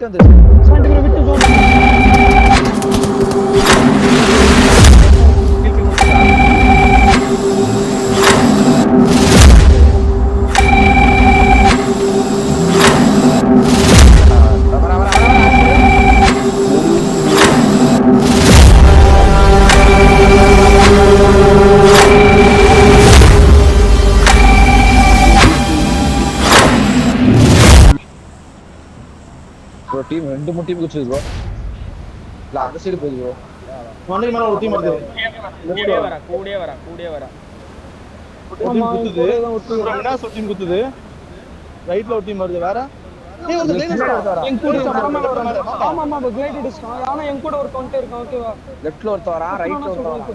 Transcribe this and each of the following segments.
Chandy bro விட்டு bro team ரெண்டு மூணு டீம் குச்சிது ப்ரோ. இல்ல அந்த சைடு போகுது ப்ரோ. மண்டைக்கு மேல ஒரு டீம் வருது. கூடே வரா டீம் குத்துது. என்ன சொல் டீம் குத்துது. ரைட்ல ஒரு டீம் வருது வேற. ஏய் ஒரு லைன் வரா. என் கூட ஆமா ஆமா கிளைட் அடிச்சான். ஆனா என் கூட ஒரு கவுண்டர் இருக்கான் ஓகேவா. லெஃப்ட்ல ஒருத்த வரா, ரைட்ல ஒருத்த வரா.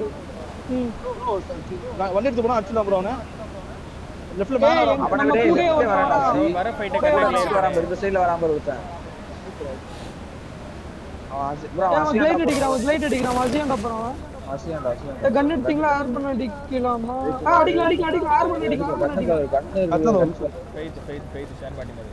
வண்டி எடுத்து போனா அடிச்சலாம் ப்ரோ அவனை. லெஃப்ட்ல மேல வரா. அவன கூடே வரா. வர ஃபைட் வராம இந்த சைடுல வராம ஒருத்தன். ப்ரோ கிளைட் அடிக்கிறான் வாசியாண்டா அப்புறம். ஆசியாண்டா. கன் எடுத்தீங்களா ஆர் பண்ண அடிக்கலாமா? அடிக்கலாம் ஆர் பண்ண அடிக்கலாம். ஃபைட் ஷான் பாட்டி மாதிரி.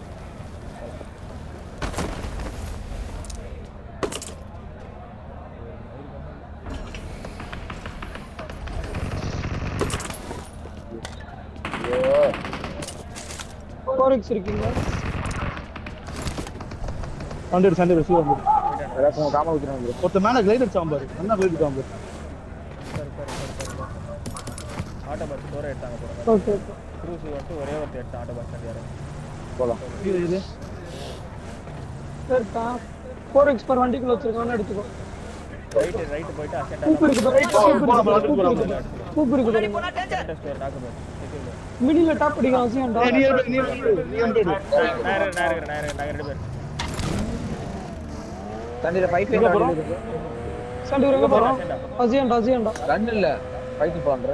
கோரெக்ஸ் இருக்கீங்க. சண்டே ரிசீவ் வந்து. எல்லாரும் காமா ஊத்துறாங்க. ஒருத்த மேல கிளைட் அடிச்சான் பாரு. என்ன கிளைட் அடிச்சான் பாரு. ஆட்டோ பஸ் ஸ்டோர் எடுத்தாங்க போறாங்க. ஓகே க்ரூஸ் வந்து ஒரே ஒரு எடுத்த ஆட்டோ பஸ் ஸ்டாண்ட் யாரோ. போலாம். இது சரிடா. கோரெக்ஸ் பர் வண்டிக்குள்ள வச்சிருக்கானே எடுத்துக்கோ. ரைட் போய்ட்டு அசெண்டா. கூப் இருக்கு பாருங்க. ஸ்டோர் டாக் பஸ். மிடில்ல டாப் அடிக்கிறான் ஆசியாண்டா. நான் ரெண்டு பேர். தண்ணில ஃபைட் போறோம். சாண்டி ப்ரோ எங்க போறோம்? ஆசியாண்டா. கன் இல்ல. ஃபைட் பண்ற.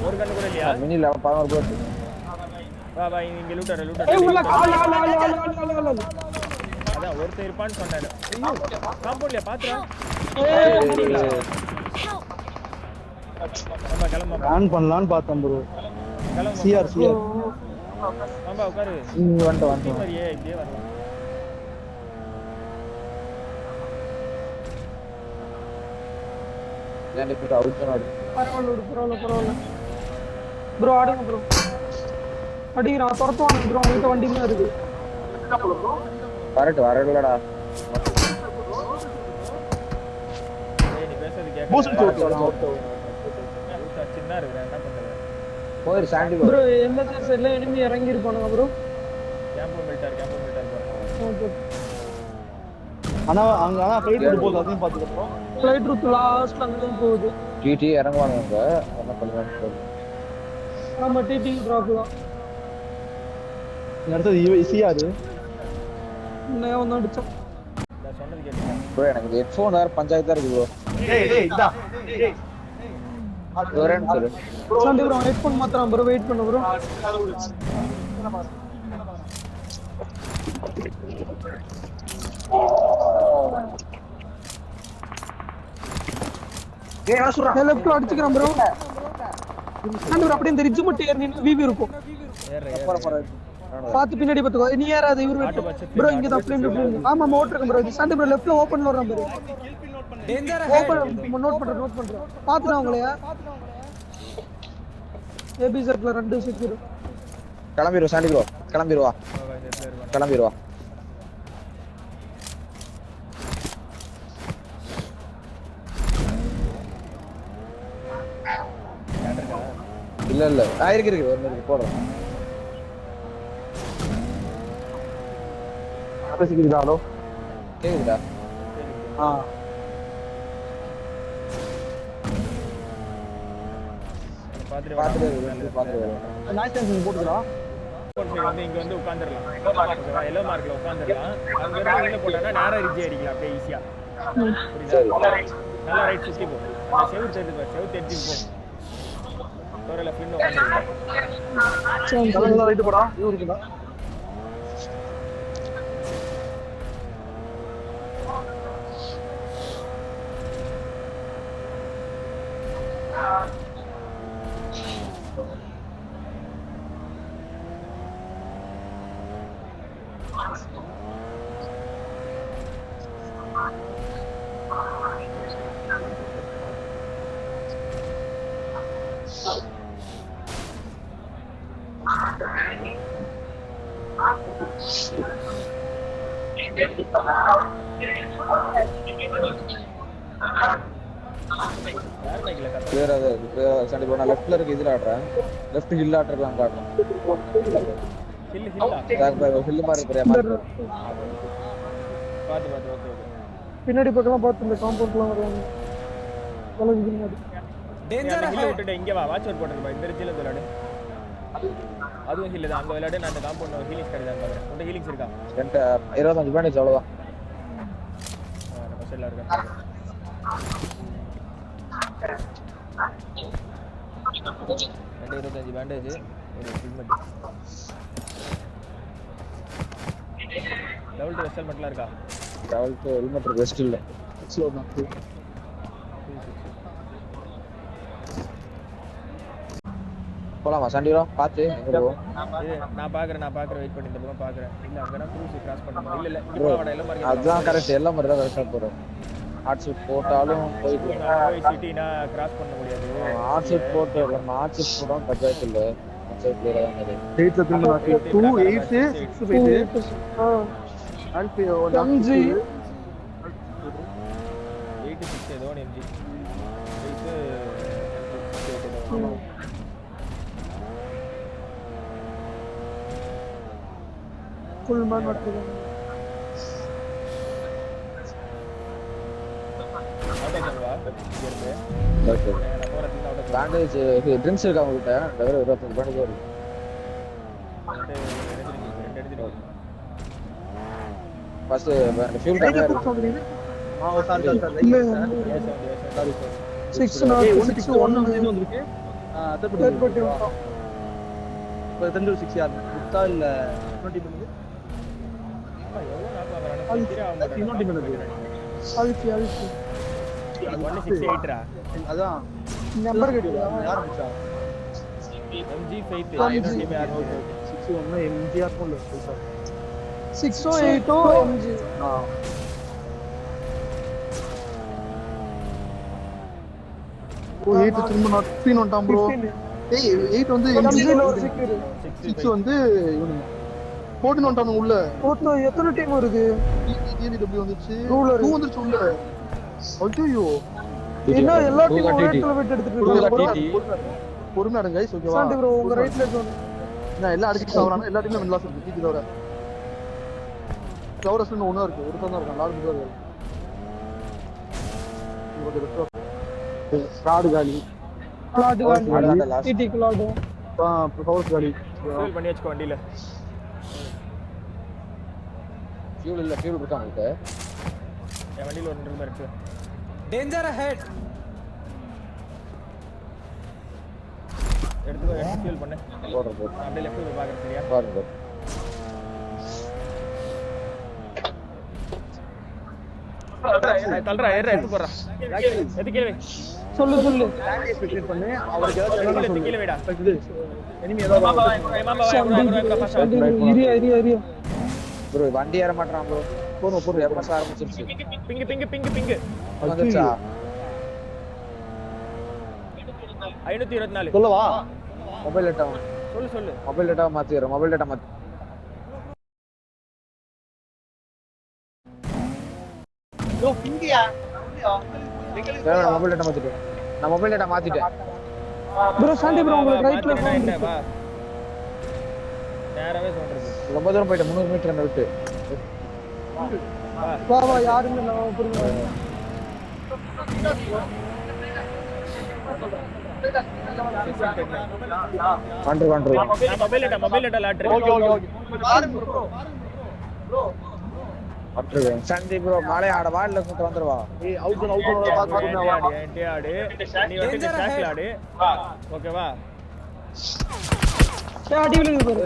ஒரு கன் கூட இல்லையா? மினில 11 போட். வா இங்க லூட்டர். ஏய் உள்ள ஆளு. அதான் ஒருத்தர் இருப்பான்னு சொன்னாரு. காம்பவுண்ட்ல பாத்துறா. நம்ம கிளம்ப ஆன் பண்ணலாம்னு பார்த்தேன் ப்ரோ. கிளம்ப. சிஆர். நம்ம உட்காரு. இங்க வந்து. மாதிரியே இப்படியே வரலாம். நான் இப்ப அவுட் பண்ணாரு. பரவாயில்ல. ப்ரோ ஆடுங்க ப்ரோ. அடிக்கிறான் துரத்துவாங்க ப்ரோ. உங்ககிட்ட வண்டிங்க இருக்கு. வரலடா. நீ பேசுறது கேட்க. பூஸ்ட் சின்ன இருக்குற என்ன பண்றது? போயிரு சாண்டி ப்ரோ எந்த சைடுல எனிமி இறங்கி இருப்பானுங்க ப்ரோ. கேம்ப் மிலிட்டர் போறாங்க. ஓகே. ஆனா ஃபைட் ரூட் போகுது. அதையும் பாத்துக்கறோம். ஃளைட் ரூட் லாஸ்ட்ல அங்க போகுது. டிடி இறங்குவானுங்க. என்ன பண்றாங்க? ஆமா டிடி டிராப் தான். அடுத்து சிஆர். நான் வந்து அடிச்சேன். நான் சொன்னது கேட்டீங்க. ப்ரோ எனக்கு ஹெட்ஃபோன் வேற பஞ்சாயத்தா இருக்கு ப்ரோ. டேய் இதா. வரேன்னு சொல்லு. சாண்டி ப்ரோ ஹெட்ஃபோன் மாத்திரம் ப்ரோ வெயிட் பண்ணு ப்ரோ. ஏய் வாசுரா. லெஃப்ட்ல அடிச்சுக்கறேன் ப்ரோ. சாண்டி ப்ரோ அப்படியே இந்த ரிட்ஜ் மட்டும் ஏறி நின்னு விவி இருக்கும். பாத்து பின்னாடி பாத்துக்கோ. நீ ஏறாத இவரு வெட்டு. ப்ரோ இங்க தான் ஃப்ளேம். ஆமா ஓட்றேன் ப்ரோ. சாண்டி ப்ரோ லெஃப்ட்ல ஓபன்ல வர்றான் ப்ரோ. டேஞ்சர் ஓபன் நோட் பண்றேன். பாத்துடா உங்களையா. ஏபிசெட்ல 2 செக்யூர். கிளம்பிரு சாண்டி ப்ரோ. கிளம்பிடுவா. இல்ல இருக்கு ஒரு நிமிஷம் போறோம். பேசிக்கிறீங்களா? ஹலோ கேக்குதா? பாத்துட்டு நாய்ஸ் கேன்சல் போட்டுக்கலாம். வந்து இங்க வந்து உட்கார்ந்துடலாம். ஓகேவா? எல்லோ மார்க்ல உட்கார்ந்துடலாம். அங்க இருந்து உள்ள போட்டா நேரா ரிட்ஜ் அடிக்கலாம் அப்படியே ஈஸியா. புரியுதா? நல்லா ரைட் சுத்தி போ. அந்த செவு தெரிஞ்சு போ. தோரல பின் உட்கார்ந்துடலாம். நல்லா ரைட் போடா. இது இருக்குடா. யார் பைக்ல கத்த கிளியர் சண்டி ப்ரோ நான் லெஃப்ட்ல இருக்க இதுல ஆடுறேன் லெஃப்ட் ஹில் ஆடுறலாம் காட்டுறேன் ஹில் ஹில்லா ஹில் மாதிரி இருக்கிற மாதிரி பாத்து பாத்து ஓகே ஓகே பின்னாடி பக்கமா பார்த்து இந்த காம்பவுண்ட்லாம் வருவாங்க காலேஜ் பின்னாடி டேஞ்சர் ஹில் விட்டுட்டு இங்க வா வாட்ச் அவுட் போட்டுருப்பா இந்த ரிட்ஜில விளையாடு அதுவும் ஹில் தான் அங்க விளையாடு நான் அந்த காம்பவுண்ட் ஹீலிங்ஸ் கிடையாது பாக்குறேன் உன்கிட்ட ஹீலிங்ஸ் இருக்கா என்கிட்ட 25 பேண்டேஜ் அவ்வளவுதான் நம்ம செல்ல இருக்கா 25 பேண்டேஜ் ஒரு ஹெல்மெட் லெவல் 2 வெஸ்டல் மட்டும் இருக்கா லெவல் 2 ஹெல்மெட் வெஸ்ட் இல்ல ஸ்லோ தான் போலாமா சண்டிரோ பாத்து எங்க போவோம் நான் பாக்குறேன் வெயிட் பண்ணி இந்த பக்கம் பாக்குறேன் இல்ல அங்கனா க்ரூஸ் கிராஸ் பண்ண இல்ல இங்க வாடா எல்லாம் மார்க்கெட் அதான் கரெக்ட் எல்லாம் மாதிரி தான் கரெக்டா போறோம் ஹாட் ஷூட் போட்டாலும் போயிட்டு போய் சிட்டினா கிராஸ் பண்ண முடியாது ஹாட் ஷூட் போட்டு நம்ம ஹாட் ஷூட் போட்டோம் பஞ்சாயத்து இல்ல பஞ்சாயத்து கிளியரா தான் அது 8ல திரும்ப 2 8 6 போயிட்டு ஆல்பி 5 86 ஏதோ எம்ஜி இது ஃபுல் மேன் மட்டும் ஆட்டோ ஜங்கவா இங்க இருக்கு ஓகே நான் போறதுக்கு ஆட்டோ பேண்டேஜ் ட்ரிங்க்ஸ் இருக்கா உங்ககிட்ட டவர் 25 பேண்டேஜ் இருக்கு ஃபர்ஸ்ட் ஃபியூல் கம்மியா இருக்கு சாரி சாரி 6 நாட் 6 1 வந்துருக்கு தேர்ட் பட்டி வந்தோம் இப்போ 6 யார் விட்டா இல்ல 20 பண்ணுது எவ்வளவு நாள் வாங்குறானே தெரிய ஆக மாட்டேங்குது 20 பண்ணுது அல்ஃபி 168 ரா அதான் நம்பர் கேட்டியா யார் முடிச்சா எம்ஜி ஃபைத் 120 யார் 61 எம்ஜிஆர் போல சார் 6 8 எம்ஜி ஓ 8 திரும்ப நாட் 15 வந்துட்டான் ப்ரோ ஏய் 8 வந்து எம்ஜில ஒரு செக்யூர் 6 வந்து இவனுங்க 14 வந்துட்டான் உள்ள ஓட்னோ எத்தனை டீம் வருது டிடிடபிள்யூ வந்துச்சு Ruler. 2 வந்துச்சு உள்ள ஐயோ என்ன எல்லா டீமும் ஒரே இடத்துல வெட் எடுத்துட்டு இருக்காங்க பொறுமையா இருங்க गाइस ஓகேவா சாண்டி ப்ரோ உங்க ரைட்ல இருக்கோம் நான் எல்லா அடிச்சிட்டு சாவறானே எல்லா டீம்ல வின் லாஸ் இருக்கு டிடி தவிர கவரஸ் இன்னும் ஒண்ணா இருக்கு ஒரு தான் இருக்கான் லாஸ்ட் தான் இருக்கு ஸ்டார்ட் காலி கிளாட் அதான் last. டிடி கிளாட் கவரஸ் காலி ஃபில் பண்ணி வச்சுக்கோ வண்டியில ஃபியூல் இல்ல ஃபியூல் இருக்கா உங்களுக்கு என் வண்டியில ஒரு 2 ரூபாய் இருக்கு Danger ahead. எடுத்து ஃபில் பண்ணு போடுறேன் நான் அப்படியே லெஃப்ட் போய் பாக்குறேன் சரியா பாருங்க தள்ளுறா ஏற எடுத்து போறா எது கீழே வை சொல்லு ஸ்பெக்டேட் பண்ணு அவருக்கு ஏதாவது கீழே வைடா எனிமி ஏதாவது மாமா வா பாஸ் சாண்டி இரியா ப்ரோ வண்டி ஏற மாட்டறான் ப்ரோ போறோம் எம்எஸ் ஆரம்பிச்சிருச்சு பிங் வந்துச்சா 524 சொல்லவா மொபைல் டேட்டா சொல்லு மொபைல் டேட்டா மாத்திறேன் மொபைல் டேட்டா மாத்தி யோ பிங்கியா மொபைல் டேட்டா மாத்திட்டேன் நான் மொபைல் டேட்டா மாத்திட்டேன் ப்ரோ சாண்டி ப்ரோ உங்க ரைட்ல என்ன வா நேராவே சொல்றது ரொம்ப தூரம் போயிட்டேன் 300 மீட்டர் அந்த விட்டு வா யாருமே இல்ல புரியுங்க கண்ட்ரோல் மொபைல் டேட்டா லாட்ரி ஓகே அட்ருவேன் சந்தி ப்ரோ மாலை ஆட வால்ல கூட்டி வந்துருவா ஏய் அவுட் பாத்து ஆடு நீ வந்து ஸ்டாக்ல ஆடு ஓகேவா அடி விழுங்க பாரு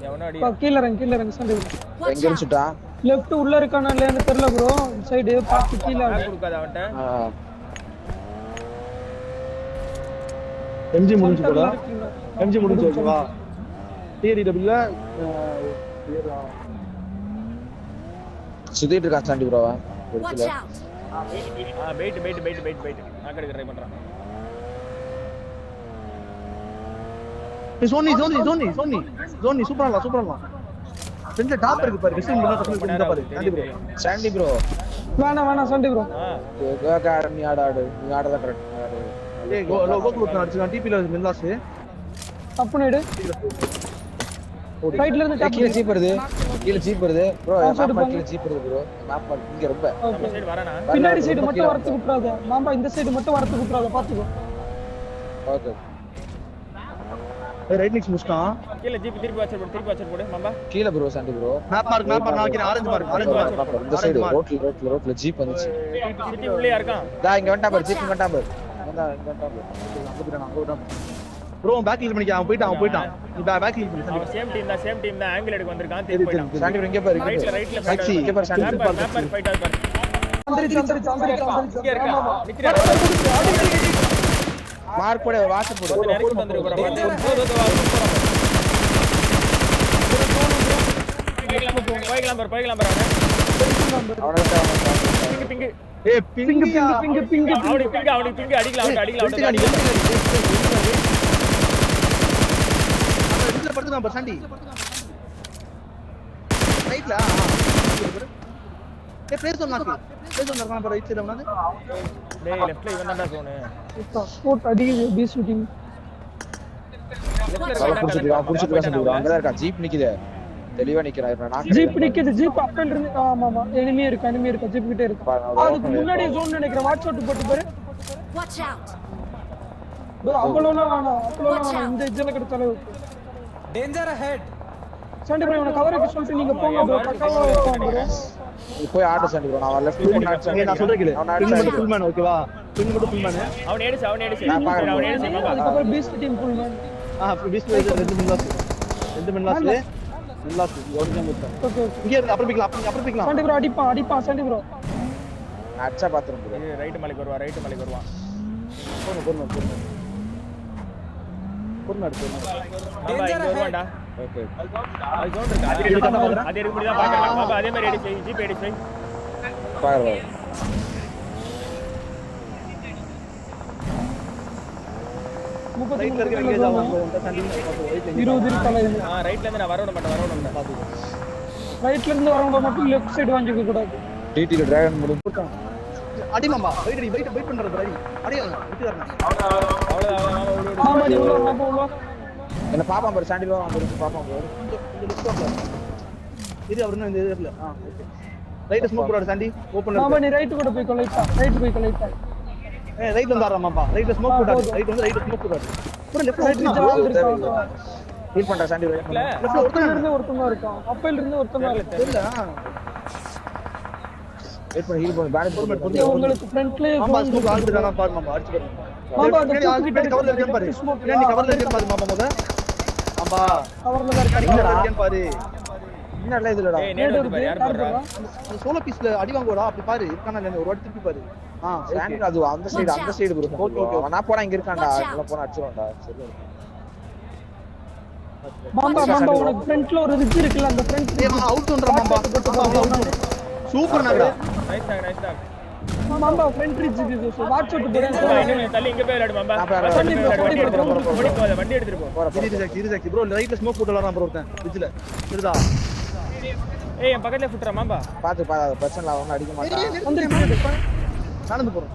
எவனோ அடி கீழ இறங்க சாண்டி ப்ரோ எங்க இருந்துட்டா லெஃப்ட் உள்ள இருக்கானா இல்லன்னு தெரியல ப்ரோ சைடு பாத்து கீழ பேக் கொடுக்காத அவன்ட்ட எம்ஜி முடிஞ்சு போடா எம்ஜி முடிஞ்சு ஓகேவா டிடிடபிள்யூல சுத்திட்டு இருக்கா சண்டி ப்ரோவா Watch out! வெயிட் நான் கெடுக்க ட்ரை பண்றேன் ஜோனி சூப்பரா ஃப்ரெண்ட்ல டாப் இருக்கு பாரு விசில் பண்ணா டக்குனு இந்த பாரு சாண்டி ப்ரோ சாண்டி ப்ரோ வேணாம் சண்டை ப்ரோ நீ ஆடதான் கரெக்ட் ஆடு. ஏய் கோகுல் அடிச்சான் டிபில மில்லாஸ் தப்புன்னு எடு ரைட்ல இருந்து கீழ ஜீப் வருது ப்ரோ ஆ, மேப் சொல்லுங்க. கீழ ஜீப் வருது ப்ரோ மேப் இங்க ரொம்ப நம்ம சைடு வரானா பின்னாடி சைடு மட்டும் வரத்து விட்டுறாத மாம்பா இந்த சைடு மட்டும் வரத்து விட்டுறாத பாத்துக்கோ ஓகே ரைட் நிக்ஸ் முஸ்டான் கீழ ஜீப் திருப்பி வாட்ச் போடு மாம்பா கீழ bro Sandy bro map mark நான் ஆரஞ்சு மார்க் இந்த சைடு ரோட்ல ஜீப் வந்துச்சு சிட்டி உள்ளே இருக்கான் டா இங்க வந்துட்டா பாரு ஜீப் வந்துட்டா பாரு இங்க வந்துட்டா பாரு ப்ரோ பேக் ஹீல் பண்ணிக்க அவன் போயிட்டான் நீ பேக் ஹீல் பண்ணு அவன் சேம் டீம் தான் ஆங்கிள் எடுக்க வந்திருக்கான் திருப்பி போயிட்டான் சாண்டி ப்ரோ இங்க பாரு ரைட்ல டாக்ஸி இங்க பாரு சாண்டி மேப் ஃபைட் ஆ பாரு இங்க இருக்கா நிக்கிறா மார்க் போடு வாட்ச் போடு நெருக்கி வந்துரு போய்க்கலாம் பாரு அவனோட பிங்கு ஏய் பிங்க அவனுக்கு பிங்கு அடிக்கலாம் இதுல படுத்துறான் பாரு சாண்டி ரைட்ல ஏய் ப்ளேஸ் ஒன் இருக்கான் பாரு ரைட் சைடுல வந்து டேய் லெஃப்ட்ல இவன் தான்டா சோனு ஸ்போர்ட் அடிக்குது பி ஷூட்டிங் லெஃப்ட்ல புடிச்சிட்டு சாண்டி ப்ரோ அங்க தான் இருக்கா ஜீப் நிக்குது தெளிவா நிக்கிறான் நான் ஜீப் நிக்குது ஜீப் அப்பல் இருந்து ஆமா எனிமி இருக்கு ஜீப் கிட்ட இருக்கு அதுக்கு முன்னாடி ஜோன் நினைக்கிறேன் வாட்ச் அவுட் போட்டு பாரு Watch out! அவ்வளவுலாம் வேணாம் இந்த எஜ்ஜல கிடைச்சாலே Danger ahead. சாண்டி ப்ரோ இவனை கவரேஜ் சொல்லிட்டு நீங்க போங்க ப்ரோ பக்காவா இருப்பாங்க ப்ரோ நீ போய் ஆட சாண்டி ப்ரோ நான் லெஃப்ட் பண்ணி ஏய் நான் சொல்றேன் கேளு பின் மட்டும் ஃபுல் மேன் ஓகேவா பின் மட்டும் ஃபுல் மேன் அவன் ஏடிச்சு அதுக்கு அப்புறம் Beast team full man piece ரெண்டு மில்லாஸ் மில்லாஸ் ஓடுங்க முத்த ஓகே இங்க இருந்து அப்புறம் பிக்கலாம் சாண்டி ப்ரோ அடிப்பான் சாண்டி ப்ரோ அச்சா பாத்துறேன் ப்ரோ ரைட் மலைக்கு வருவான் பொறுமை எடுத்து மாமா இங்க வருவான்டா ஓகே அது ஜோன் இருக்கு அது எடுக்க முடியுதா பாக்கலாம் மாமா அதே மாதிரி எடி ஜீப் எடி பாருங்க ரைட்ல இருக்க எங்கேஜ் ஆகும் அந்த சாண்டி ரைட்ல 20 இருக்கால ரைட்ல இருந்து நான் வரவிட மாட்டேன் பாத்து ரைட்ல இருந்து வரவங்க மட்டும் லெஃப்ட் சைடு வாங்கிக்க கூடாது டிடில டிராகன் முடிஞ்சு அடி மாமா வெயிட் பண்றது அடி அடி விட்டு வரணும் அவ்வளவுதான் மாமா நீ உள்ள என்ன பாப்பா பாரு சாண்டி ப்ரோ வந்து பாப்பா பாரு இது அவரு இந்த இதுல ஓகே ரைட் ஸ்மோக் போறாரு சாண்டி ஓபன்ல மாமா நீ ரைட் கூட போய் கொலைட்டா ஏய் ரைட்ல இருந்து வரலாம் மாமா ரைட்ல ஸ்மோக் போறாரு ரைட் ஸ்மோக் போறாரு அப்புறம் லெஃப்ட்ல ரைட் ஹீல் பண்றா சாண்டி ப்ரோ லெஃப்ட்ல ஒருத்தங்க இருக்கான் அப்பையில இருந்து ஒருத்தங்க இல்ல வெயிட் பண்ணி ஹீல் பண்ணு பேலன்ஸ் உங்களுக்கு ஃப்ரண்ட்லயே மாமா ஸ்மோக் ஆல்ரெடி நான் பாரு மாமா அடிச்சு பாரு மாமா அந்த பின்னாடி கவர்ல இருக்கேன் பாரு பின்னாடி கவர்ல இருக்கேன் பாரு மாமா முத ஆமா கவர்ல தான் இருக்கான் கவர்ல இருக்கேன் பாரு என்னடா இதுலடா ஏய் நேடு வந்து பாரு யார் போறா அந்த சோலோ பீஸ்ல அடி வாங்குடா அப்படி பாரு இருக்கானா இல்ல ஒரு வாட்டி திருப்பி பாரு சாண்டி அது அந்த சைடு ப்ரோ ஓகே நான் போறேன் இங்க இருக்கான்டா உள்ள போனா அடிச்சுவான்டா சரி மாமா உனக்கு ஃப்ரண்ட்ல ஒரு ரிட்ஜ் இருக்குல்ல அந்த ஃப்ரண்ட் ஏய் அவுட் பண்றா மாமா சூப்பர் நாடா நைஸ் டாக் மாமா ஃப்ரண்ட் ரிட்ஜ் இது வாட்ச் அவுட் போறேன் தள்ளி இங்க போய் விளையாடு மாமா வண்டி எடுத்துட்டு போ சீரியஸ் ப்ரோ ரைட்ல ஸ்மோக் போட்டு வரறான் ப்ரோ ஒருத்தன் ரிட்ஜ்ல தெரியுதா ஏய் என் பக்கத்துல ஃபுட்றா மாமா பாத்து பிரச்சனை அவன் அடிக்க மாட்டான் வந்து நடந்து போறோம்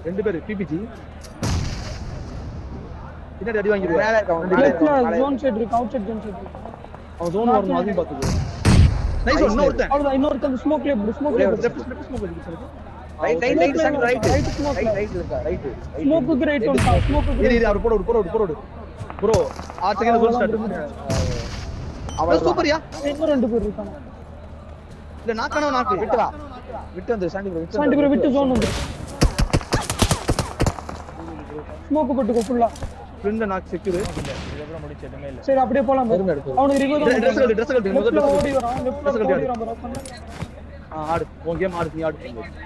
ரெண்டு பேர் பிபிஜி பின்னாடி அடி வாங்கிடுவா மேல இருக்க லெஃப்ட்ல ஜோன் சைடு இருக்கு அவுட் சைடு ஜோன் சைடு அவன் ஜோன் வரணும் அதையும் பாத்துக்கோ நைஸ் ஒன் ஒருத்தன் அவ்வளவுதான் இன்னொருத்தன் ஸ்மோக்ல லெஃப்ட் ஸ்மோக் ரைட் ஸ்மோக்குக்கு ரைட் ஒன் ஸ்மோக்குக்கு இது அவர் போடு ப்ரோ 6 செகண்ட் கோல் ஸ்டார்ட் அவன் சூப்பர்யா இன்னும் ரெண்டு பேர் இருக்காங்க இல்ல நாக்கு விட்டு வந்து சாண்டி ப்ரோ விட்டு ஜோன் வந்து ஸ்மோக் போட்டுக்கோ ஃபுல்லா ஃப்ரெண்ட் நாக் செக்யூர் இதுக்கப்புறம் முடிச்சு எதுவுமே இல்ல சரி அப்படியே போலாம் அவனுக்கு ரிகோ ட்ரெஸ் கழட்டு லெஃப்ட்ல ஓடி வரான் ஆடு உன் கேம் ஆடு நீ ஆடு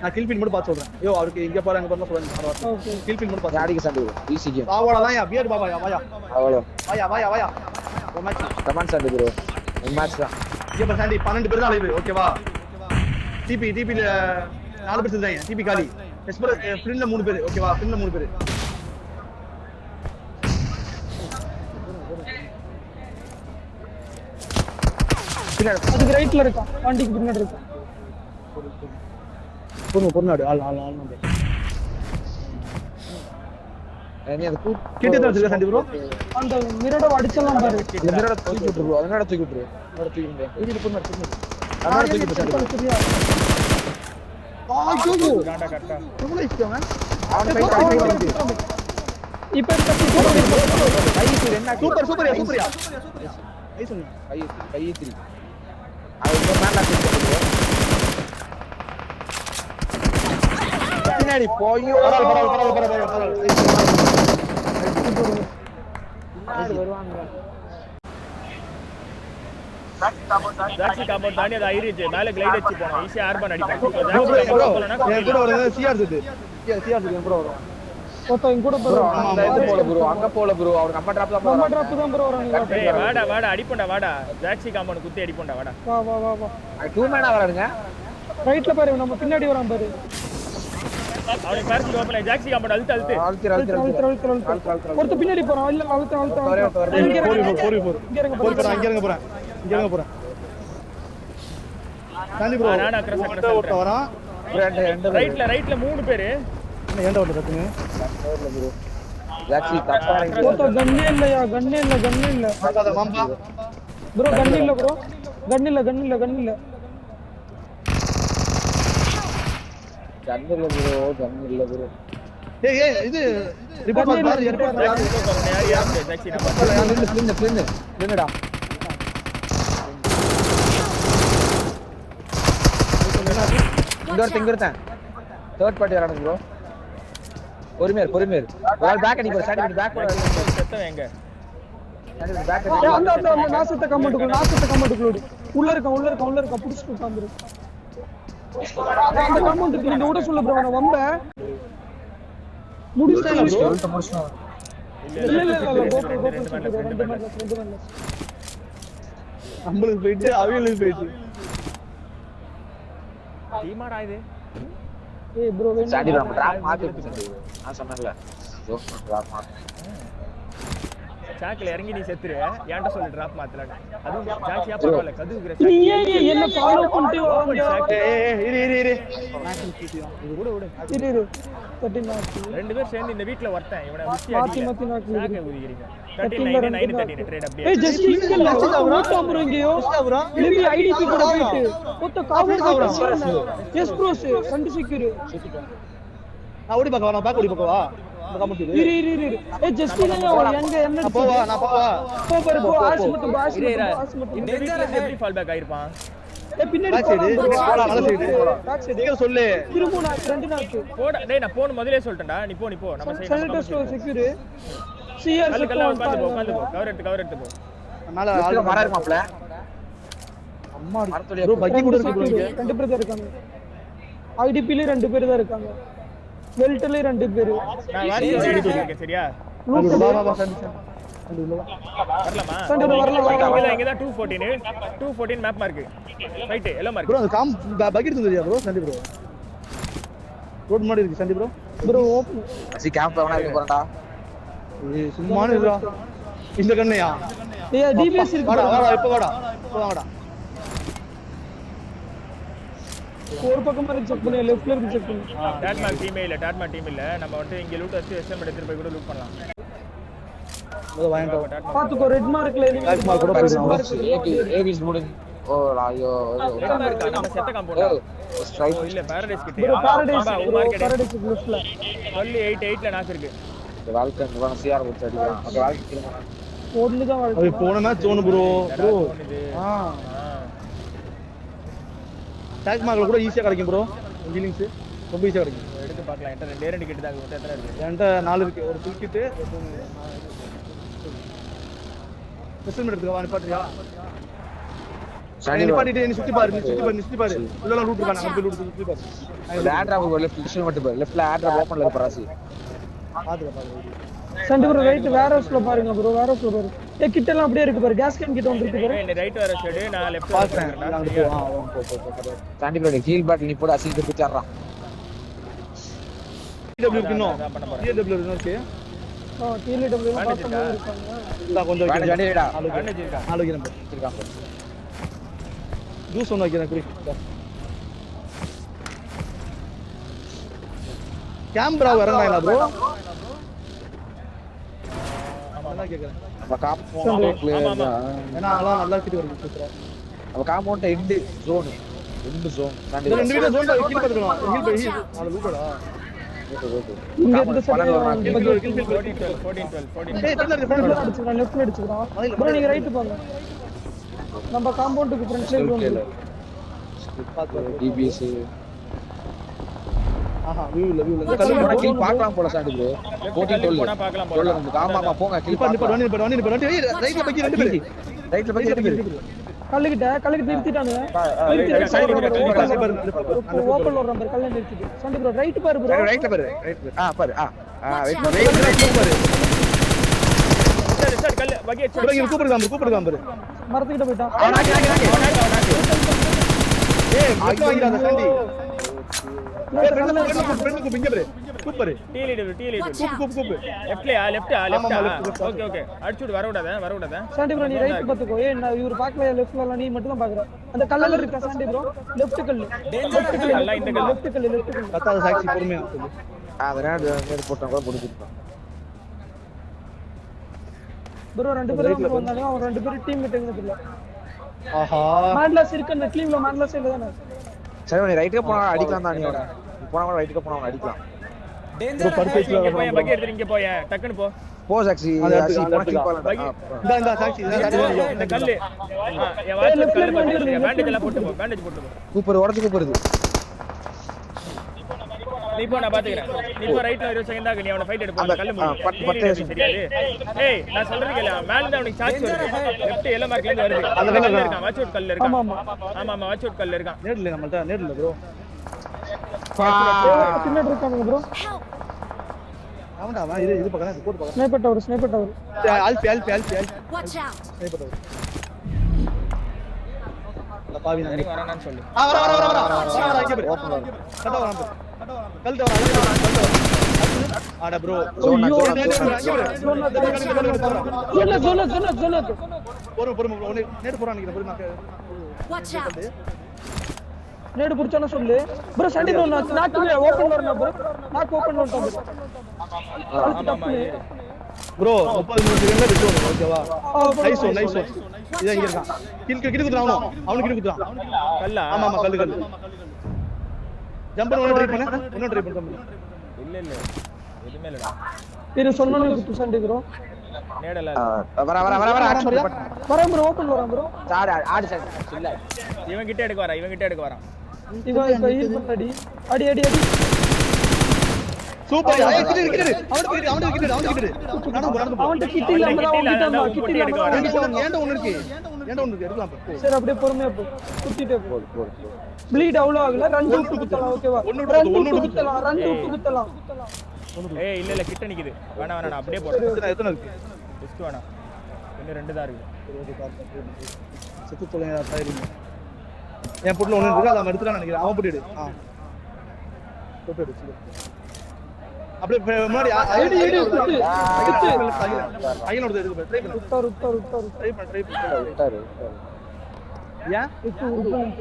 நான் கில் பின் மட்டும் பாத்து சொல்றேன் ஐயோ அவருக்கு இங்க பாரு அங்க பாரு சொல்றேன் ஓகே கில் பின் மட்டும் பாத்து அடிக்க சாண்டி ஈஸி கேம் அவ்வளவுதான் யா பியர்ட் பாபா வாயா அவ்வளோ வாயா ஒரு மேட்ச் கமான் சாண்டி ப்ரோ ஒரு மேட்ச் தான் இங்க பாரு சாண்டி 12 பேர் தான் லைவ் ஓகேவா டிபில 4 பேர் செஞ்சாங்க டிபி காலி ஃப்ரண்ட்ல 3 பேர் ஓகேவா ஃப்ரண்ட்ல 3 பேர் அதுக்கு ரைட்ல இருக்கான் வண்டிக்கு பின்னாடி இருக்கான் பொருநாடு ஆள் நீ அது கிட்ட தான் வச்சிருக்க சண்டி ப்ரோ அந்த மிரட அடிச்சலாம் பாரு என்னோட தூக்கி விட்டுரு bro. அதனால தூக்கி விட்டுரு என்னோட தூக்கி விட்டுரு இது பொருநாடு அதனால தூக்கி போட்டு சரியா காண்டா கரெக்டா ரொம்ப இஷ்டம் அவன் ஃபைட் பண்ணி இப்ப இருக்க சூப்பர்யா ஐ சொன்னேன் கை 3 அது ஒரு மேல தூக்கி பின்னாடி போய் வருவாங்க ஜாக்ஸி காம்பவுண்ட் தாண்டி அது ஐரிச்சு மேல கிளைட் வச்சு போனோம் ஈஸியா ஆர்பன் அடிப்பான் என் கூட வரது சிஆர் செட் என் கூட வரும் ஒருத்தன் கூட ப்ரோ அங்க போல ப்ரோ அவர் நம்ம டிராப் தான் நம்ம டிராப் தான் ப்ரோ வராங்க ஏய் வாடா அடிப்போம்டா வாடா ஜாக்ஸி காம்பவுண்ட் குத்தி அடிப்போம்டா வாடா வா 2 மேனா வரானுங்க ரைட்ல பாரு நம்ம பின்னாடி வரான் பாரு அவனுக்கு பேரண்ட் ஓபன் ஜாக்ஸி காம்பவுண்ட் அழுத்து ஒருத்த பின்னாடி போறான் இல்ல அழுத்த இங்க இருங்க போறேன் சாண்டி ப்ரோ நானா கிராஸ் ஓட்ட வரான் ரைட்ல 3 பேர் ஏன்டா ஓட்ட கத்துங்க ப்ரோ ஜாக்ஸி தப்பா ஒருத்த கண்ணே இல்ல பாக்காத மாம்பா ப்ரோ கன் இல்ல ப்ரோ கன் இல்ல கண்ணு இல்ல ப்ரோ ஏய் இது ரிப்போர்ட் பாரு ஜாக்ஸி நம்ம நின்னுடா இங்க ஒருத்தன் தேர்ட் பார்ட்டி வரானுங்க ப்ரோ பொறுமையர் வால் பேக் அடி ப்ரோ சைடு பேக் போற செத்தவன் எங்க பேக் அந்த நாசத்த கமெண்ட்டுக்குள்ள உள்ள இருக்க புடிச்சு உட்கார்ந்துரு அந்த கமெண்ட் இருக்கு நீங்க விட சொல்ல ப்ரோ நான் வம்ப முடிச்சேன் ப்ரோ இல்ல கோபுரம் நம்மளுக்கு போயிட்டு அவங்களுக்கு போயிட்டு டீமாடா இது ஏய் ப்ரோ சாண்டி ப்ரோ டிராப் மாத்தி விட்டு நான் சொன்னேன்ல ஜோஸ் டிராப் மாத்தி சாக்ல இறங்கி நீ செத்துரு ஏன்டா சொல்லி டிராப் மாத்தலன்னு அது ஜாக்ஸியா பரவாயில்ல கதுக்குற நீ ஏன் என்ன ஃபாலோ பண்ணிட்டு வராங்க இரு இரு 39 ரெண்டு பேர் சேர்ந்து இந்த வீட்ல வர்த்தேன் இவனை உச்சி மாத்தி அடிக்க நாக்கு சாக்க ஊதிக்கிறீங்க 39 ட்ரேட் அப்படியே ஏய் ஜஸ்ட் இங்க இல்ல ஓட்ட ப்ரோ இங்கயோ லிவி ஐடிபி கூட போயிட்டு ஒத்த காவல் எஸ் ப்ரோஸ் கண்டு செக்யூர் நான் ஓடி பார்க்க நான் பேக் ஓடி பார்க்கவா இந்த கமெண்ட் இரு ஏய் ஜஸ்ட் இல்ல எங்க என்ன நான் போவா போ பாரு போ ஆஸ் மட்டும் இந்த வீட்ல எப்படி ஃபால் பேக் ஆயிருப்பான் ஏய் பின்னாடி பேக் சைடு போடா வல சைடு பேக் சைடு சொல்லு திரும்ப நான் ரெண்டு நாக்கு போடா டேய் நான் போன் முதல்லயே சொல்லிட்டேன்டா நீ போ நம்ம சென்டர் ஸ்டோர் செக்யூர் சிஆர் கல்ல உட்கார்ந்து போ கவர் எடுத்து போ மேல ஆளு மர இருமாப்ல அம்மா மரத்தோட ப்ரோ பக்கி கூட இருக்கு ப்ரோ இங்க ரெண்டு பேர் தான் இருக்காங்க ஐடிபில ரெண்டு பேர் தான் இருக்காங்க வெல்ட்ல ரெண்டு பேர் நான் வாரி எடுத்துக்கேன் சரியா வா சண்டி வரலாமா வரலாம் இங்க தான் 214 map mark right yellow mark bro அந்த காம் பக்கி இருந்துறியா ப்ரோ சண்டி ப்ரோ ரோட் முன்னாடி இருக்கு சண்டி ப்ரோ ஓபன் சி கேம்ப் வேணா இருக்க போறடா ஏய் சும்மா இருடா இந்த கண்ணையா ஏய் டிபிஎஸ் இருக்கு வாடா இப்போ வாடா ஒரு பக்கமா செக் பண்ணு லெஃப்ட்ல இருக்கு செக் பண்ணு டாட்மார்க் டீம் இல்ல நம்ம வந்து இங்க லூட் வச்சு எஸ்எம் எடுத்து போய் கூட லூட் பண்ணலாம் அத வாங்கிட்டோம் பாத்துக்கோ ரெட் மார்க்ல Black mark கூட போயிடும் ஏபிஸ் மூடிங் ஓ ஐயோ நம்ம செத்த காம்பவுண்ட் ஸ்ட்ரைக் இல்ல பாரடைஸ் கிட்ட ப்ரோ பாரடைஸ் மார்க்கெட் பாரடைஸ் லெஃப்ட்ல 8 ல நாக்கு இருக்கு வாழ்க்கை இவன சிஆர் கொடுத்து அடிக்கிறான் அந்த வாழ்க்கை ஒன்னு தான் அது போன மேட்ச் ஓன ப்ரோ டாக் மார்க்ல கூட ஈஸியா கிடைக்கும் ப்ரோ ஹீலிங்ஸ் ரொம்ப ஈஸியா கிடைக்கும் எடுத்து பார்க்கலாம் என்கிட்ட ரெண்டு கிட்ட தான் எத்தனை இருக்கு என்கிட்ட 4 இருக்கு ஒரு ஃபுல் கிட் ஸ்பெஷல் எடுத்துக்க வா நிப்பாட்டியா நிப்பாட்டிட்டு நீ சுத்தி பாரு உள்ள ரூட் இருக்கா நம்ம ரூட் சுத்தி பாரு லேட்ரா லெஃப்ட் டிஷன் மட்டும் லெஃப்ட்ல ஆட்ரா ஓபன்ல இருக்கு பராசி பாத்துக்க சென்ட் ப்ரோ ரைட் வேர் ஹவுஸ்ல பாருங்க ப்ரோ வேர் ஹவுஸ்ல பாரு ஏ கிட்ட எல்லாம் அப்படியே இருக்கு பாரு கேஸ் கேன் கிட்ட வந்து இருக்கு பாரு நீ ரைட் வர சைடு நான் லெஃப்ட் பாக்குறேன் வரேன்டா போ சாண்டி ப்ரோ ஹீல் பேக் நீ போட அசிங்க பிச்சாறா TW இன்னும் அதான் பண்ண போறேன். TW இன்னும் ஓகே TLW Bandage பார்த்தா இருக்காங்க. நான் கொஞ்சம் வேண்டாம், ஜாண்டிடா. பேண்டேஜ் இருக்கா? நாளைக்கு நம்பர் வச்சிருக்காங்க. ஜூஸ் ஒன்று வைக்கிறேன் குடி கேமரா இறங்காங்களா ப்ரோ அதான் கேட்குறேன் நம்ம காம்பவுண்ட்ல ஆமா. ஏன்னா அதெல்லாம் நல்லா கிட்ட வருது சூப்பரா நம்ம காம்பவுண்ட் எண்ட் ஜோன் இந்த ரெண்டு வீடியோ ஜோன் கீழ பாத்துக்கலாம் ஹீல் பை ஹீல் அது லூக்கடா இங்க இந்த சைடு கில் கில் கில் 14 ஏய் தள்ளு ஃப்ரெண்ட் அடிச்சுக்கிறான், லெஃப்ட்ல அடிச்சுக்கிறான். ப்ரோ நீங்க ரைட் போங்க. நம்ம காம்பவுண்டுக்கு ஃப்ரண்ட்ல இருக்கு. டிபிஎஸ் ஆஹா வியூல கல்ல கில் பார்க்கலாம் போல சாண்டி ப்ரோ 14 போனா பார்க்கலாம் 12 போல. வந்து ஆமா போங்க கில் நிப்பா ரைட்ல பக்கி ரெண்டு பேர் ரைட்ல பத்தி ரெண்டு பேர் கல்லுகிட்ட நிறுத்திட்டானுங்க. ஓபன்ல ஒரு நம்பர் கல்ல நிறுத்திட்டு. சண்டி ப்ரோ ரைட் பாரு ப்ரோ. ரைட்ல பாரு பாரு ரைட் பாரு சார் கல்ல பக்கி கூப்பிடு காம்பர் மரத்துக்கிட்ட போயிட்டான். ஏய் மொக்க வாங்கிடாத சாண்டி ஃப்ரெண்ட் இங்க பாரு சூப்பர் கூப்பு லெஃப்ட் ஓகே அடிச்சுடு வர விடாத சாண்டி ப்ரோ நீ ரைட் பாத்துக்கோ. ஏய் நான் இவர் பார்க்கல, லெஃப்ட்ல எல்லாம் நீ மட்டும் தான் பாக்குற. அந்த கல்லுல இருக்க சாண்டி ப்ரோ லெஃப்ட் கல்லு. லெஃப்ட் கல்லு. கத்தாத சாக்சி பொறுமையா சொல்லு அதனால நேர் போட்டா கூட முடிஞ்சிருக்கும் ப்ரோ ரெண்டு பேரும் வந்தாங்க. அவங்க ரெண்டு பேரும் டீம் மீட்டிங்ல தெரியல. ஆஹா மான்லாஸ் இருக்கு அந்த டீம்ல. மான்லாஸ் இல்ல தானே. சரி நீ ரைட்டுக்கு போனா அடிக்கலாம் தான் நீ போனா கூட ரைட்டுக்கு போனா அடிக்கலாம் Danger இங்க போய் பக்கி எடுத்து இங்க போய் டக்குன்னு போ சாக்சி போனா கில் பண்ணலாம் இந்த சாக்சி இந்த கல்லு என் வாட்ச் கல்லு பாத்து பேண்டேஜ் எல்லாம் போட்டு போ கூப்பர் உடைச்சு கூப்பருது நீ போ நான் பாத்துக்கறேன். நீ போ ரைட்ல 20 செகண்ட் ஆகு. நீ அவன ஃபைட் எடுப்பா. கல்லு பட்டு தெரியாது. ஏய் நான் சொல்றது கேளு. மேல இருந்து அவனுக்கு சார்ஜ் வருது. லெஃப்ட் எல்லோ மார்க்ல இருந்து வருது. அந்த கல்ல இருக்கான். வாட்ச் அவுட் கல்ல இருக்கான். ஆமா வாட்ச் அவுட் கல்ல இருக்கான். நேர்ல நம்மள்ட்ட நேர்ல ப்ரோ பின்னாடி இருக்கானுங்க ப்ரோ. அவன்டா அவன் இது பக்கனா இது போட்டு பக்கனா ஸ்னைப்பர் டவர். ஆல்பி Watch out. ஸ்னைப்பர் டவர் அந்த பாவி நான் சரி வரானான்னு சொல்லு. வர இங்க பாரு ஓபன் வர கட்ட வர கல் டவர் ஆடா ப்ரோ ஐயோ சொன்ன பொறுமை ப்ரோ நேடு போறான் நினைக்கிறேன் பொறுமை Watch out. நேடு புடிச்சானே சொல்லு ப்ரோ. சண்டி ப்ரோ நாக்கு ஓபன் வரணும் ப்ரோ. நாக்கு ஓபன் வரணும் ஆமா ப்ரோ 30 செகண்ட்ல ரிட்டர்ன் ஓகேவா நைஸ் இத இங்க இருக்கான் கில் குத்துறான் அவனுக்கு கில் குத்துறான் கல்லா ஆமா கல்லு ஜம்ப் பண்ண ட்ரை பண்ணு இல்ல எதுமே இல்லடா. இது சொன்னனே குத்து சண்டி ப்ரோ. நேடல வர அடிச்சு வரேன் ப்ரோ. ஓபன் வரேன் ப்ரோ. சார் ஆடு சார் இல்ல இவன் கிட்ட எடுக்க வரான். இவன் இப்ப ஹீல் பண்ணடி. அடி சூப்பர் கிட்டு அவனுக்கு நடந்து போ அவன்ட்ட கிட் இல்லாம தான் ஏன்டா ஒன்னு இருக்கு எடுக்கலாம் சரி அப்படியே பொறுமையா போ. குத்திட்டே போ. ப்ளீட் அவ்வளவு ஆகல. ரெண்டு விட்டு குத்தலாம் ஓகேவா? ரெண்டு விட்டு குத்தலாம். ஏய் இல்ல கிட்ட நிக்குது. வேணாம் நான் அப்படியே போறேன். எத்தனை இருக்கு ஜஸ்ட் வேணாம். இன்னும் 2 தான் இருக்கு. செத்து தொலைங்க டயரிங் என் புட்ல ஒன்னு இருக்கு. அத எடுத்துறான்னு நினைக்கிறேன். அவன் புட்டிடு போட்டு அப்படியே முன்னாடி ஐடி குத்து. ஐயனோட எடுத்து ட்ரை பண்ணு ட்ரை பண்ணு ஏன்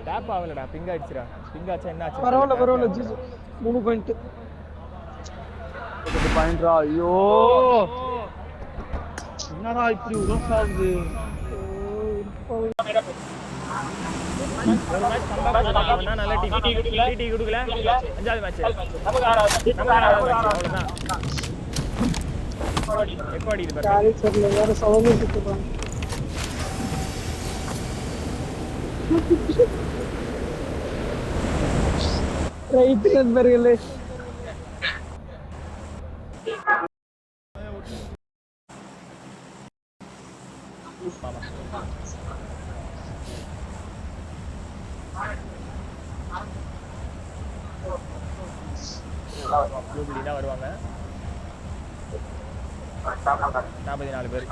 டேப் ஆவலடா. பிங் ஆயிடுச்சுடா. பிங் ஆச்சா என்ன ஆச்சு? பரவாயில்ல ஜீஸ் 3 பாயிண்ட். பாயிண்ட்ரா ஐயோ என்னடா இப்படி உரசாகுது. நல்ல டிடி கொடுக்கல. 5வது மேட்ச் நமக்கு 6வது அவ்வளவுதான். எப்போ அடிக்குது பாரு. காலி சரியில்லை வேற சவமே குத்துறாங்க. ரைட் நண்பர்களே குளோபலினா வருவாங்க. 44 பேர்.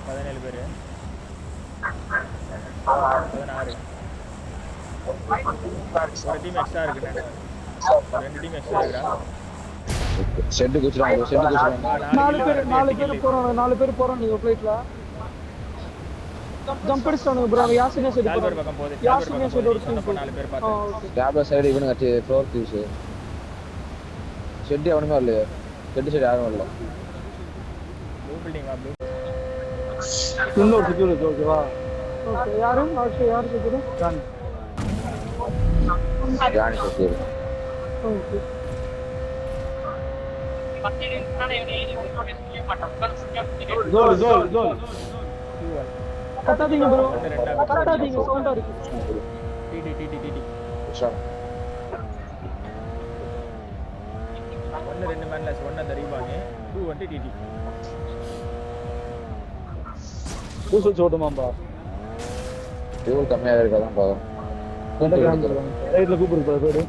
பதினேழு பேரு 16 ஒரு டீம் எக்ஸ்ட்ரா இருக்கு ரெண்டு டீம் எக்ஸ்ட்ரா இருக்கா ஷெட் குச்சிராங்க நாலு பேர் போறோம் நீங்க ஃளைட்ல ஜம்ப் அடிச்சானுங்க bro யாசினே சைடு டால்பர் பக்கம் போகுது யாசினே சைடு ஒரு சொன்னப்ப 4 பேர் பார்த்தேன் ஓகே டேப்லெட் சைடு இவனுங்க அடி ஃப்ளோர் கியூஸ் ஷெட் அவனுமே வரல ஷெட் சைடு யாரும் வரல ப்ளூ பில்டிங் வா ப்ளூ இன்னொரு செக்யூரிட்டி ஓகேவா ஓகே யாரு செக்யூரிட்டி ஜானி செக்யூரிட்டி ஓகே ஜோல் கட்டாதீங்க bro கட்டாதீங்க சவுண்டா இருக்கு டிடி ஒன்னு ரெண்டு மேன்லஸ் ஒன்னு அந்த ரீபாங்க 2 வந்து டிடி பூசு சோடுமாம்பா ஃபியூல் கம்மியா இருக்கதான் பாவம் ரைட்ல கூப்பிடு போடு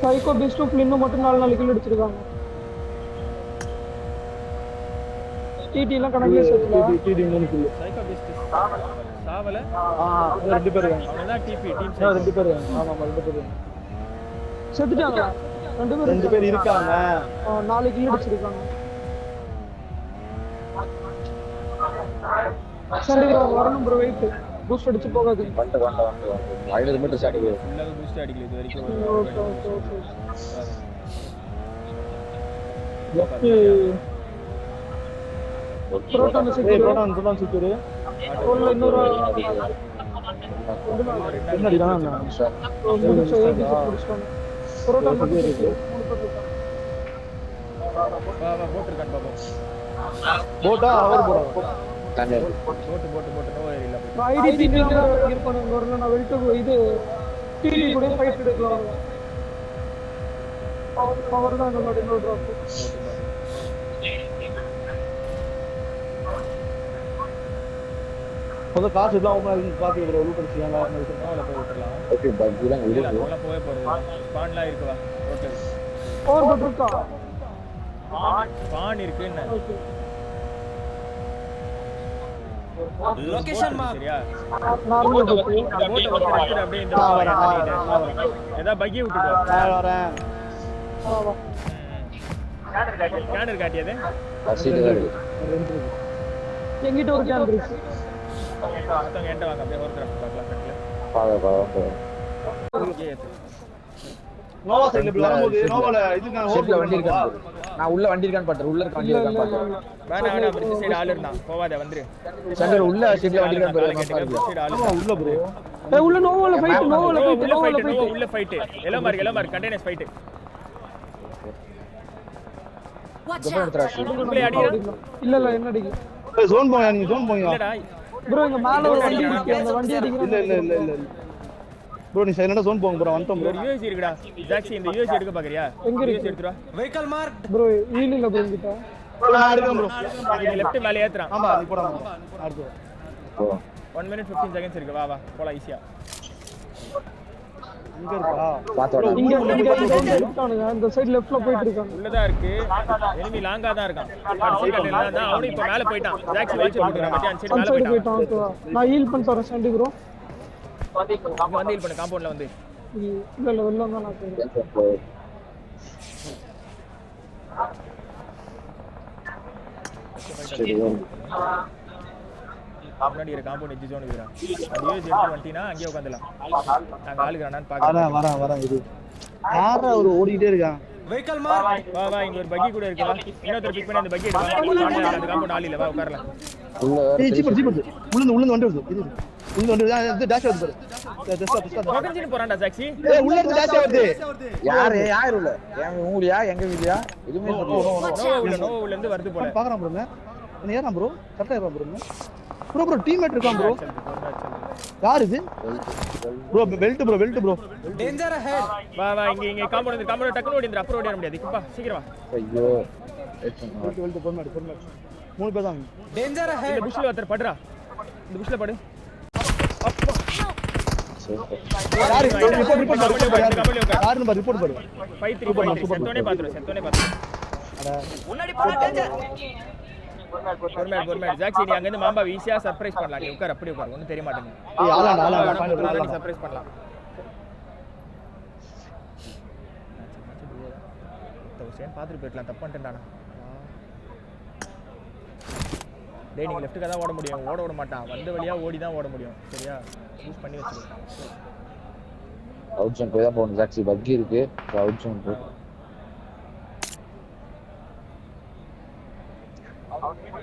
சைக்கோ பெஸ்ட் ஆஃப் இன்னும் மட்டும் 4 கில் அடிச்சிருக்காங்க டிடி எல்லாம் கணக்குல சேர்த்துல டிடி 3 கில் சைக்கோ பெஸ்ட் சாவல ரெண்டு பேர் இருக்காங்க அவனதான் டிபி டீம் ரெண்டு பேர் இருக்காங்க ஆமா ரெண்டு பேர் செத்துட்டாங்க ரெண்டு பேர் இருக்காங்க 4 கில் அடிச்சிருக்காங்க சரி bro வரணும் bro வெயிட் பூஸ்ட் அடிச்சு போகாதீங்க வந்து 500 மீட்டர் சாடி ஃபுல்லா பூஸ்ட் அடிக்கல இது வரைக்கும் ஓகே புரோட்டான் சுத்துரு உள்ள இன்னொரு என்னடி தான் புரோட்டான் வா போட்டுருக்கான் பாப்போம் போட்டா அவர் போறா தண்ணி போட்டு நோ ஏரியில போய் ஐடி டீம் இருப்பானுங்க வரல நான் வெயிட் இது டிடி கூட ஃபைட் எடுக்கலாம் பவர் தான் நம்மளோட இன்னொரு டிராப் கொஞ்சம் காசு எல்லாம் காசு லூட் அடிச்சாங்க அவளை போய் விட்டுறலாம் ஓகே பக் தான் இல்ல இருக்கு அவளை போய் போறது ஸ்பான்லாம் இருக்குவா ஹோட்டல் ஓவர் பட் இருக்கா ஸ்பான் இருக்கு என்ன ஓகே லொகேஷன் மார்க் சரியா நார்மல் பட் அந்த போட்டை வச்சு அப்படியே இந்த ஏதா பக்கி விட்டுட்டோம் வரேன் ஸ்கேனர் காட்டியது சீட் தான் இருக்கு எங்கிட்ட ஒரு கேன் இருக்கு மொத்தம் என்கிட்ட வாங்க அப்படியே ஒரு கிராஃப்ட் பார்க்கலாம் ஃப்ரண்ட்ல பாக்க நோவா சைடுல இப்படி வரும்போது நோவால இது நான் ஷெட்ல வண்டி இருக்கான் நான் உள்ள வண்டி இருக்கான்னு பாத்துறேன் உள்ள இருக்க வண்டி இருக்கான்னு பாத்துறேன் வேணா பிரிட்ஜ் சைடு ஆள் இருந்தான் போவாத வந்துரு சங்கர் உள்ள ஷெட்ல வண்டி இருக்கான்னு பாருங்க சைடு ஆள் உள்ள ப்ரோ உள்ள நோவால ஃபைட் உள்ள fight yellow mark containers fight Watch out! உங்களை அடிடா இல்ல என்ன அடிக்கல ஜோன் போங்க நீங்க ஜோன் போங்க இல்லடா ப்ரோ இங்க மேல ஒரு வண்டி இருக்கு அந்த வண்டி அடிக்குற இல்ல ப்ரோ நீ சைலண்டா ஜோன் போங்க ப்ரோ வந்துட்டோம் ப்ரோ ஒரு யூஎஸ்சி இருக்குடா ஜாக்சி இந்த யூஎஸ்சி எடுக்க பாக்குறியா எங்க இருக்கு? யூஎஸ்சி எடுத்துறா வெஹிக்கிள் மார்க் ப்ரோ ஈல் இல்ல ப்ரோ இங்கிட்ட நான் எடுக்கிறேன் ப்ரோ இது லெஃப்ட் மேல ஏத்துறான் ஆமா நீ போடா அடுத்து 1 minute 15 seconds இருக்கு வா போலாம் ஈஸியா இங்க இருக்கா பாத்தோட இங்க இருக்கானுங்க அந்த சைடு லெஃப்ட்ல போயிட்டு இருக்காங்க உள்ளதா இருக்கு எனிமி லாங்கா தான் இருக்கான் கடைசி கடையில தான் அவனு இப்ப மேல போயிட்டான் ஜாக்சி வச்சு போடுறான் மச்சான் சரி அந்த மேல சைடு போயிட்டான் போயிட்டான் ஓகேவா நான் ஹீல் பண்ண தரேன் சண்டி ப்ரோ இங்க வந்து ஹீல் பண்ணு காம்பவுண்ட்ல வந்து இல்ல வெளில வந்தா நான் சொல்றேன் முன்னாடி இருக்க காம்பவுண்ட் எட்ஜ் ஜோன் இருக்குடா அது யூஎஸ் எடுத்து வந்துட்டீனா அங்கேயே உட்கார்ந்தலாம் நாங்க ஆளுக்குறானான்னு பாக்கலாம் வரேன் இது யாரா ஒரு ஓடிட்டே இருக்கான் வெஹிக்கிள் மார்க் வா இங்க ஒரு பக்கி கூட இருக்கு வா இன்னொருத்தர் பிக் பண்ணி அந்த பக்கி எடுக்கலாம் அந்த காம்பவுண்ட் ஆள் இல்ல வா உட்காரலாம் உள்ள ஏய் ஜீப் உள்ள வண்டி வருது இது உள்ள வண்டி இது டாஷ் வருது பாரு பக்கஞ்சின்னு போறான்டா ஜாக்சி ஏய் உள்ள இருந்து டாஷ் வருது யார் உள்ள எங்க ஊரியா எங்க வீதியா எதுவுமே தெரியல நோவா உள்ள இருந்து வருது போல பாக்குறான் ப்ரோ என்ன ஏறான் ப்ரோ கரெக்டா ஏறான் ப்ரோ டீம்மேட் இருக்கான் ப்ரோ யார் இது bro belt bro danger ahead வா இங்க காம்பவுண்ட் டக்குனு ஓடிந்திர அப்புறம் ஓடிர முடியாது இப்பா சீக்கிரம் வா ஐயோ பெல்ட் பொறுமை மூணு பேர் தான் டேஞ்சர் இந்த அஹெட் புஷ்ல ஒருத்தர் படுறா இந்த புஷ்ல படு யாரு ரிப்போர்ட் பாரு யாருன்னு பாரு ரிப்போர்ட் பாரு 5-3 செத்தோனே பாத்துரு பொறுமையா ஜாக்சி நீ அங்க இருந்து மாம்பா ஈஸியா சர்ப்ரைஸ் பண்ணலாம் நீ உட்கார் அப்படியே உட்கார் ஒண்ணும் தெரிய மாட்டேங்குது ஏய் ஆளா நீ சர்ப்ரைஸ் பண்ணலாம் தௌசண்ட் பாத்துட்டு போயிடலாம் தப்பு பண்ணிட்டேன்டா டேய் நீங்க லெஃப்ட்க்கு தான் ஓட முடியும் ஓட விட மாட்டான் வந்த வழியா ஓடி தான் ஓட முடியும் சரியா யூஸ் பண்ணி வச்சுக்கோ அவுட் ஜோன் போய் தான் போகணும் ஜாக்சி பக்கி இருக்கு அவுட் ஜோன் போ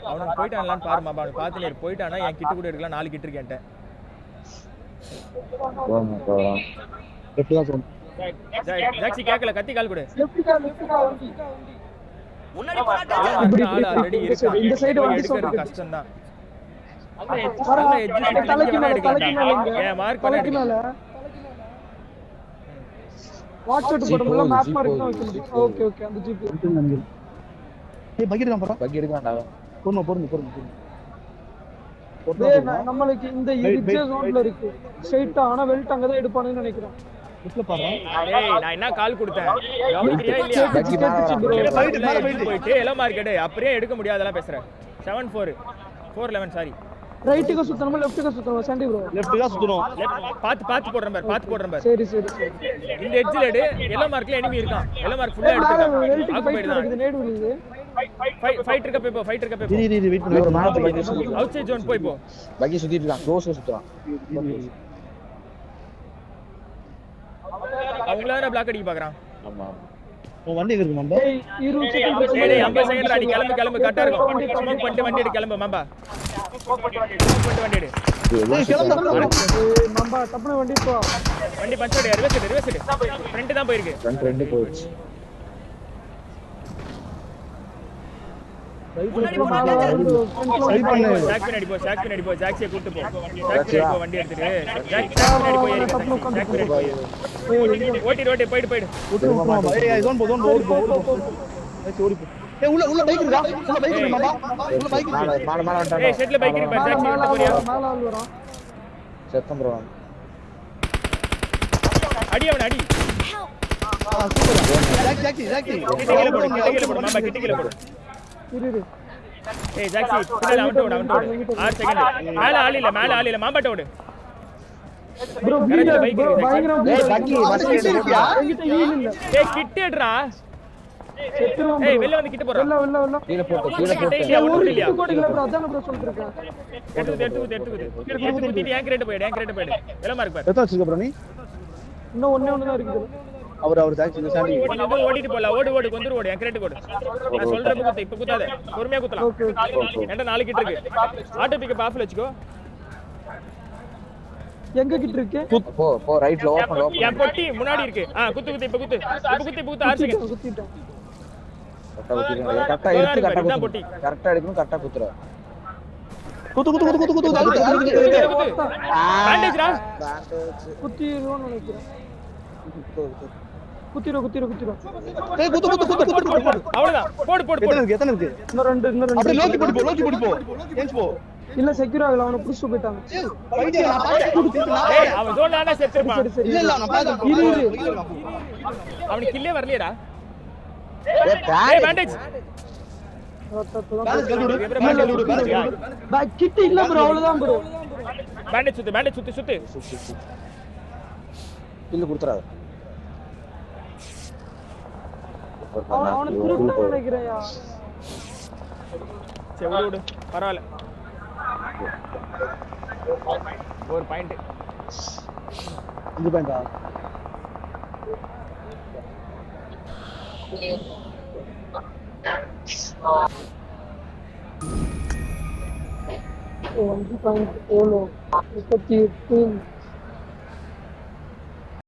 அவனுக்கு போயிட்டான்லான்னு பாரு மாபா அவனுக்கு பார்த்துனே போயிட்டானா என் கிட்ட கூட எடுக்கலாம் 4 கிட்ட இருக்கு என்கிட்ட லெஃப்ட் தான் சொன்ன ஜாக்சி கேக்கல கத்தி கால் கொடு முன்னாடி போடா ஆளு ஆல்ரெடி இருக்கான் இந்த சைடு வந்து எடுக்கிறது கஷ்டம் தான் தலைக்கு மேல ஏன் மார்க் தலைக்கு மேல வாட்ச் அவுட் போட முடியல மேப் மார்க் தான் வைக்க முடியும் ஓகே அந்த ஜிப் ஏய் பக்கி இருக்கான் பாரு பக்கி எடுக்கலாம்டா பொறுமை நம்மளுக்கு இந்த ரிட்ஜ் ஜோன்ல இருக்கு ஸ்ட்ரைட்டா ஆனா வெல்ட் அங்க தான் எடுப்பானுன்னு நினைக்கிறேன் லெஃப்ட்ல பாரு டேய் நான் என்ன கால் கொடுத்தேன் கவனிக்கிறியா இல்லையா பக்கி மேல போயிட்டு எலோ மார்க்கெட் அப்படியே எடுக்க முடியாதெல்லாம் பேசுறேன் 7-4 4-11 சாரி ரைட்டுக்கு சுத்தணுமா லெஃப்ட்டுக்கு சுத்தணுமா சண்டி ப்ரோ லெஃப்ட் தான் சுத்தணும் பாத்து போடுறேன் பாரு சரி இந்த எட்ஜ்ல எடு எல்லோ மார்க்ல எனிமி இருக்கான் எல்லோ மார்க் ஃபுல்லா எடுத்துட்டான் வெல்ட்டுக்கு ஆக்கு ஃபைட் போயிடுதான் நடக்குது நேடு விழுது ஃபைட் இருக்க போய் இரு வெயிட் பண்ணு ஒரு மேல பக்கி சுத்தி அவுட் சைடு ஜோன் போய் போ பக்கி சுத்திட்டு இருக்கான் க்ளோஸ் சுத்துறான் அவங்கள தான் பிளாக் அடிக்க பாக்குறான் ஆமா உன் வண்டி எங்க இருக்கு மாம்பா டேய் 20 செகண்ட் டேய் 50 செகண்ட் அடி கிளம்பு கரெக்ட்டா இருக்கும் ஸ்மோக் பண்ணிட்டு வண்டி எடு கிளம்பு மாம்பா ஸ்மோக் பண்ணிட்டு வண்டி எடு ஏய் கிளம்பு நம்ப டப்புனு வண்டி போ வண்டி பஞ்ச் அடி ரிவர்ஸ் எடு ஃப்ரண்ட் தான் போயிருக்கு ஃப்ரண்ட் ரெண்டு போயிடுச்சு முன்னாடி போடா சரி பண்ணு ஷாக் பின்னாடி போ ஜாக்சியை கூட்டி போ வண்டி எடுத்துட்டு ஜாக் பின்னாடி போய் ஷாக் பின்னாடி போய் ஓட்டி போயிடு ஏய் ஜோன் போ ஓடி போ ஏய் உள்ள பைக் இருக்கா மாம்பா உள்ள பைக் இருக்கு மேல வந்துட்டான் ஏய் ஷெட்ல பைக் இருக்கு ஜாக்சி கிட்ட போறியா மேல ஆள் வரான் செத்தம் ப்ரோ அடி அவன அடி சூப்பர் ஜாக்கி கிட்டக்கீழ போடு மாம்பா கிட்டக்கீழ போடு இரு ஏய் ஜாக்சி பின்னால அவன்ட்ட ஓடு 6 செகண்ட் மேல ஆள் இல்ல மாம்பாட்ட ஓடு ப்ரோ பயங்கர ஏய் பக்கி இருக்கியா என்கிட்ட ஹீல் இல்ல ஏய் கிட்டேடுறா செத்துறோம் ஏய் வெளிய வந்து கிட்ட போறா வெல்ல கீழ போட்டு இல்ல ஒரு ஒண்ணு இல்லையா ஹிட் கூட இல்ல ப்ரோ அதான் ப்ரோ சொல்லிட்டு இருக்கேன் எடுத்து ஏன் கிரேட் போயிடு எல்லாம் இருக்கு பாரு எத்தனை வச்சிருக்க ப்ரோ நீ இன்னும் ஒண்ணே தான் இருக்குது அவர் ஜாக்கி சாண்டி கொஞ்சம் தூரம் ஓடிட்டு போலாம் ஓடு கொஞ்சம் ஓடு என் கிரேட் ஓடு நான் சொல்றப்ப குத்து இப்ப குத்தாத பொறுமையா குத்தலாம் என்கிட்ட 4 கிட்ட இருக்கு ஆட்டோ பிக்கப் ஆஃப்ல வெச்சுக்கோ எங்க கிட்ட இருக்கு போ ரைட்ல ஓபன் என் பொட்டி முன்னாடி இருக்கு குத்து இப்ப குத்து 6 செகண்ட் குத்திட்டேன் கரெக்டா எடுத்து கரெக்டா எடுக்கணும் கரெக்டா குத்துற குத்து பேண்டேஜ்ரா குத்திடுவோம்னு நினைக்கிறேன் குத்திரும் ஏய் குத்து அவ்வளவுதான் போடு எத்தனை இருக்கு இன்னும் ரெண்டு அப்படியே லோக்கி போடு போ ஏஞ்ச் போ இல்ல செக்யூர் ஆகல அவன புடிச்சு போயிட்டாங்க பைடியா நான் பாத்து ஏய் அவன் ஜோன்ல செத்துறான் இல்ல நான் பாத்து இரு அவனுக்கு கில்லே வரலையேடா ஏய் பேண்டேஜ் பேலன்ஸ் கழுவிடு பேக் கிட்ட இல்ல ப்ரோ அவ்வளவுதான் ப்ரோ பேண்டேஜ் சுத்து இல்ல குடுத்துறாத அவன திரும்ப நினைக்கிறேன்யா சரி விடு பரவாயில்ல ஒரு பாயிண்ட் இந்த பாயிண்டா ஓ 1 பாயிண்ட் 38